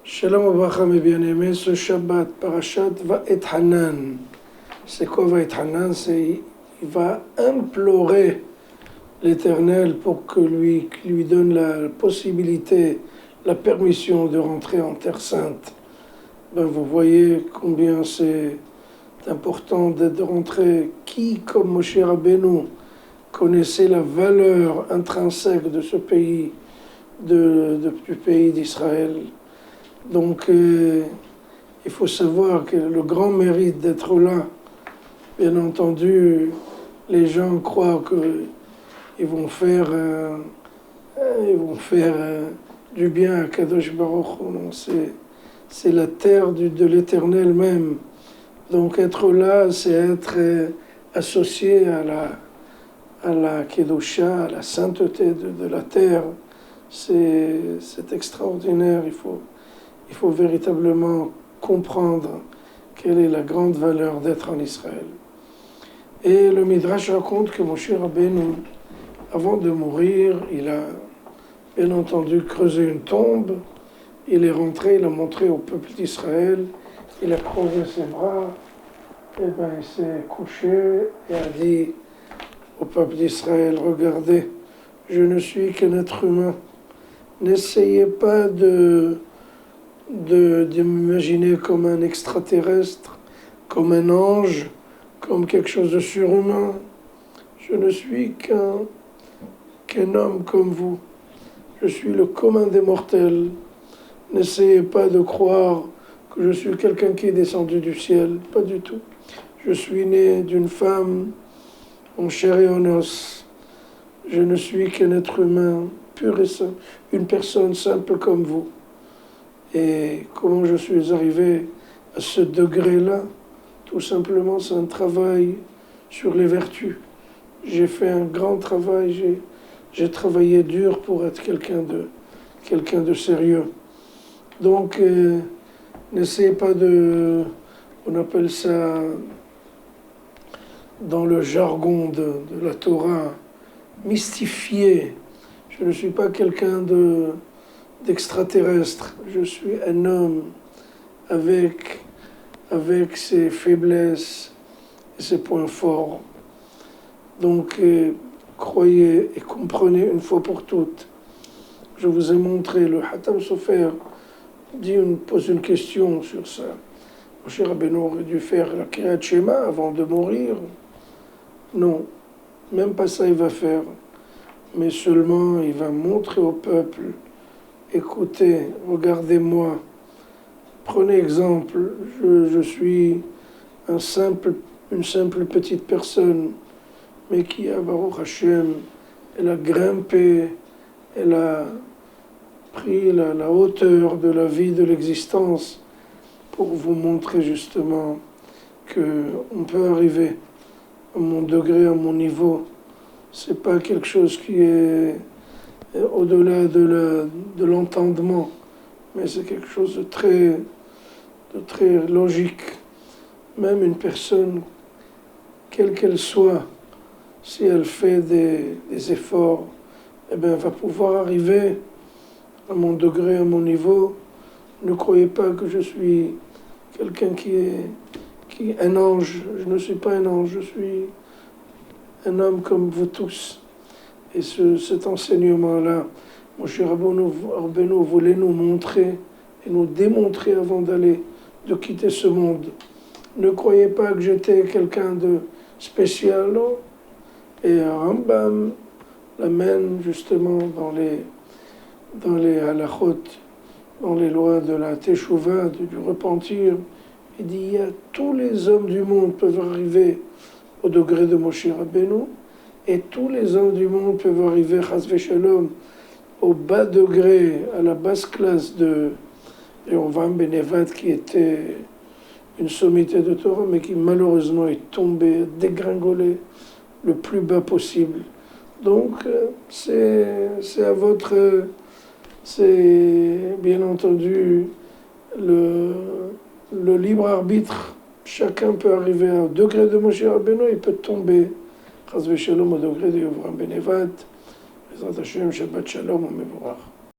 Shalom Obracha, mes bien-aimés, ce Shabbat, Parashat Vaetchanan. C'est quoi Vaetchanan? Il va implorer l'Éternel pour qu'il lui donne la possibilité, la permission de rentrer en Terre Sainte. Vous voyez combien c'est important de rentrer. Qui, comme Moshe Rabbeinu, connaissait la valeur intrinsèque de ce pays, du pays d'Israël. Donc, il faut savoir que le grand mérite d'être là, bien entendu, les gens croient qu'ils vont faire, du bien à Kadosh Baruch Hu. C'est la terre de l'Éternel même. Donc, être là, c'est être associé à la Kedusha, à la sainteté de la terre. C'est extraordinaire. Il faut véritablement comprendre quelle est la grande valeur d'être en Israël. Et le Midrash raconte que Moshe Rabbeinu, avant de mourir, il a bien entendu creusé une tombe, il est rentré, il a montré au peuple d'Israël, il a croisé ses bras, et il s'est couché et a dit au peuple d'Israël, regardez, je ne suis qu'un être humain, n'essayez pas de m'imaginer comme un extraterrestre, comme un ange, comme quelque chose de surhumain. Je ne suis qu'un homme comme vous. Je suis le commun des mortels. N'essayez pas de croire que je suis quelqu'un qui est descendu du ciel. Pas du tout. Je suis né d'une femme en chair et en os. Je ne suis qu'un être humain pur et simple, une personne simple comme vous. Et comment je suis arrivé à ce degré-là? Tout simplement, c'est un travail sur les vertus. J'ai fait un grand travail, j'ai travaillé dur pour être quelqu'un de sérieux. Donc, n'essayez pas on appelle ça, dans le jargon de la Torah, mystifier. Je ne suis pas quelqu'un d'extraterrestre. Je suis un homme avec ses faiblesses et ses points forts. Donc, croyez et comprenez une fois pour toutes. Je vous ai montré, le Hatam Sofer pose une question sur ça. Moshe Rabbeinu aurait dû faire la Kriyat Shema avant de mourir. Non, même pas ça il va faire. Mais seulement il va montrer au peuple, écoutez, regardez-moi, prenez exemple, je suis une simple petite personne, mais qui a, Baruch Hashem, elle a grimpé, elle a pris la hauteur de la vie, de l'existence, pour vous montrer justement qu'on peut arriver à mon degré, à mon niveau. C'est pas quelque chose qui est au-delà de l'entendement, mais c'est quelque chose de très logique. Même une personne, quelle qu'elle soit, si elle fait des efforts, elle va pouvoir arriver à mon degré, à mon niveau. Ne croyez pas que je suis quelqu'un qui est un ange. Je ne suis pas un ange, je suis un homme comme vous tous. Et cet enseignement-là, Moshe Rabbeinu voulait nous montrer et nous démontrer avant de quitter ce monde. Ne croyez pas que j'étais quelqu'un de spécial. Non. Et Rambam l'amène justement dans les halachot, dans les lois de la teshuva, du repentir. Il dit, tous les hommes du monde peuvent arriver au degré de Moshe Rabbeinu, et tous les hommes du monde peuvent arriver, chas v'shalom, au bas degré, à la basse classe de Yerovam ben Nevat, qui était une sommité de Torah, mais qui malheureusement est tombé, dégringolé le plus bas possible. Donc, c'est bien entendu le libre arbitre. Chacun peut arriver à un degré de Moshe Rabbeinu, il peut tomber, חס ושלום, au degré de Yovrам Benevat, בעזרת השם, שבת שלום ומבורך.